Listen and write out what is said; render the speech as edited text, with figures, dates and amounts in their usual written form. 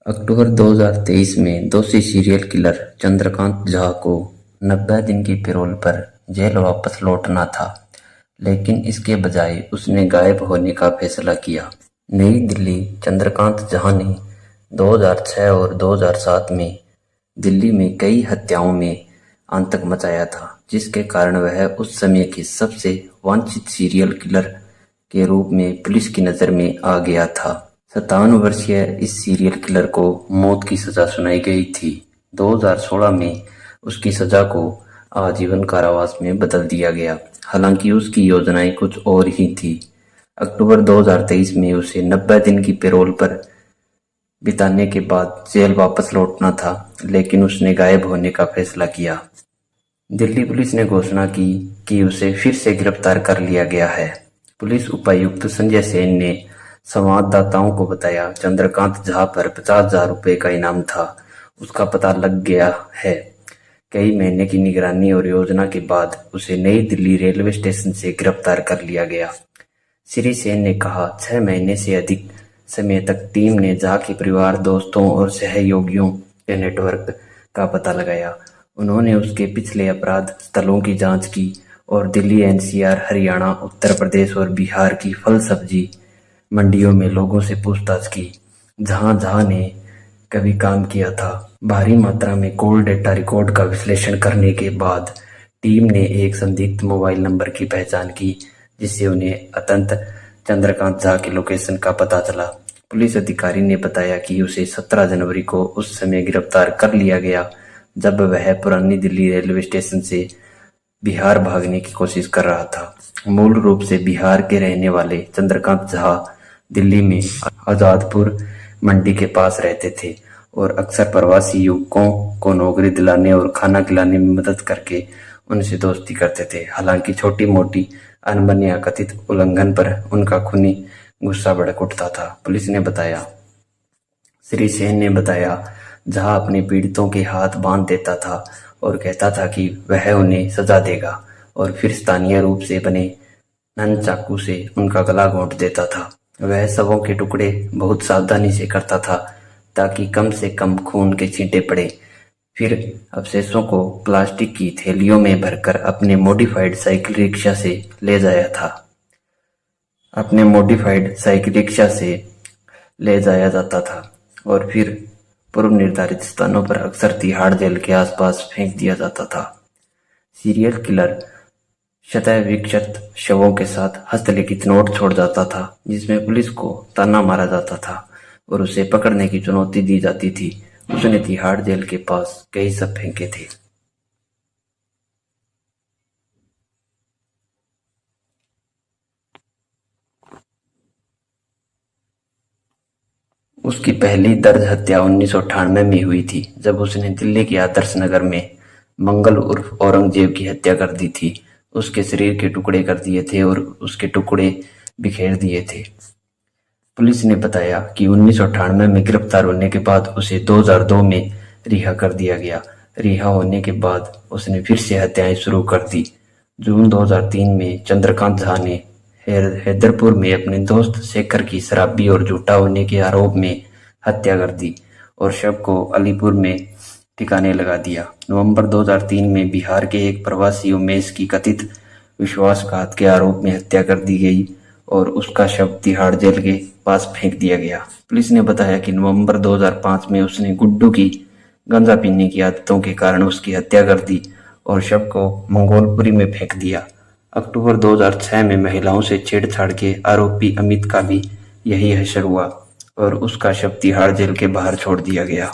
अक्टूबर 2023 में दोषी serial killer Chandrakant Jha को 90 दिन की पैरोल पर जेल वापस लौटना था, लेकिन इसके बजाय उसने गायब होने का फैसला किया। नई दिल्ली। चंद्रकांत झा ने 2006 और 2007 में दिल्ली में कई हत्याओं में आतंक मचाया था, जिसके कारण वह उस समय के सबसे वांछित सीरियल किलर के रूप में पुलिस की नज़र में आ गया था। 57 वर्षीय इस सीरियल किलर को मौत की सजा सुनाई गई थी। 2016 में उसकी सजा को आजीवन कारावास में बदल दिया गया, हालांकि उसकी योजनाएं कुछ और ही थी। अक्टूबर 2023 में उसे 90 दिन की पैरोल पर बिताने के बाद जेल वापस लौटना था, लेकिन उसने गायब होने का फैसला किया। दिल्ली पुलिस ने घोषणा की कि उसे फिर से गिरफ्तार कर लिया गया है। पुलिस उपायुक्त संजय सेन ने संवाददाताओं को बताया, चंद्रकांत झा पर 50,000 रुपए का इनाम था। उसका पता लग गया है। कई महीने की निगरानी और योजना के बाद उसे नई दिल्ली रेलवे स्टेशन से गिरफ्तार कर लिया गया। श्री सेन ने कहा, 6 महीने से अधिक समय तक टीम ने झा के परिवार, दोस्तों और सहयोगियों के नेटवर्क का पता लगाया। उन्होंने उसके पिछले अपराध स्थलों की जांच की और दिल्ली, एनसीआर, हरियाणा, उत्तर प्रदेश और बिहार की फल सब्जी मंडियों में लोगों से पूछताछ की, जहां झा ने कभी काम किया था। भारी मात्रा में कॉल डेटा रिकॉर्ड का विश्लेषण करने के बाद टीम ने एक संदिग्ध मोबाइल नंबर की पहचान की, जिससे उन्हें अतंत चंद्रकांत झा के लोकेशन का पता चला। पुलिस अधिकारी ने बताया कि उसे 17 जनवरी को उस समय गिरफ्तार कर लिया गया जब वह पुरानी दिल्ली रेलवे स्टेशन से बिहार भागने की कोशिश कर रहा था। मूल रूप से बिहार के रहने वाले चंद्रकांत झा दिल्ली में आजादपुर मंडी के पास रहते थे और अक्सर प्रवासी युवकों को नौकरी दिलाने और खाना खिलाने में मदद करके उनसे दोस्ती करते थे। हालांकि छोटी मोटी अनबन या कथित उल्लंघन पर उनका खूनी गुस्सा भड़क उठता था, पुलिस ने बताया। श्री सेन ने बताया, झा अपने पीड़ितों के हाथ बांध देता था और कहता था कि वह उन्हें सजा देगा, और फिर स्थानीय रूप से बने ननचाकू से उनका गला घोंट देता था। वह शवों के टुकड़े बहुत सावधानी से करता था ताकि कम से कम खून के छींटे पड़े। फिर अवशेषों को प्लास्टिक की थैलियों में भरकर अपने मॉडिफाइड साइकिल रिक्शा से ले जाया जाता था और फिर पूर्व निर्धारित स्थानों पर अक्सर तिहाड़ जेल के आसपास फेंक दिया जाता था। सीरियल किलर शतः विक्षत शवों के साथ हस्तलिखित नोट छोड़ जाता था, जिसमें पुलिस को ताना मारा जाता था और उसे पकड़ने की चुनौती दी जाती थी। उसने तिहाड़ जेल के पास कई शव फेंके थे। उसकी पहली दर्ज हत्या 1998 में हुई थी, जब उसने दिल्ली के आदर्श नगर में मंगल उर्फ औरंगजेब की हत्या कर दी थी। उसके शरीर के टुकड़े कर दिए थे और उसके टुकड़े बिखेर दिए थे। पुलिस ने बताया कि 1998 में गिरफ्तार होने के बाद उसे 2002 में रिहा कर दिया गया। रिहा होने के बाद उसने फिर से हत्याएं शुरू कर दी। जून 2003 में चंद्रकांत झा ने हैदरपुर में अपने दोस्त शेखर की शराबी और झूठा होने के आरोप में हत्या कर दी और शव को अलीपुर में ठिकाने लगा दिया। नवंबर 2003 में बिहार के एक प्रवासी उमेश की कथित विश्वासघात के आरोप में हत्या कर दी गई और उसका शव तिहाड़ जेल के पास फेंक दिया गया। पुलिस ने बताया कि नवंबर 2005 में उसने गुड्डू की गांजा पीने की आदतों के कारण उसकी हत्या कर दी और शव को मंगोलपुरी में फेंक दिया। अक्टूबर 2006 में महिलाओं से छेड़छाड़ के आरोपी अमित का भी यही हश्र हुआ और उसका शव तिहाड़ जेल के बाहर छोड़ दिया गया।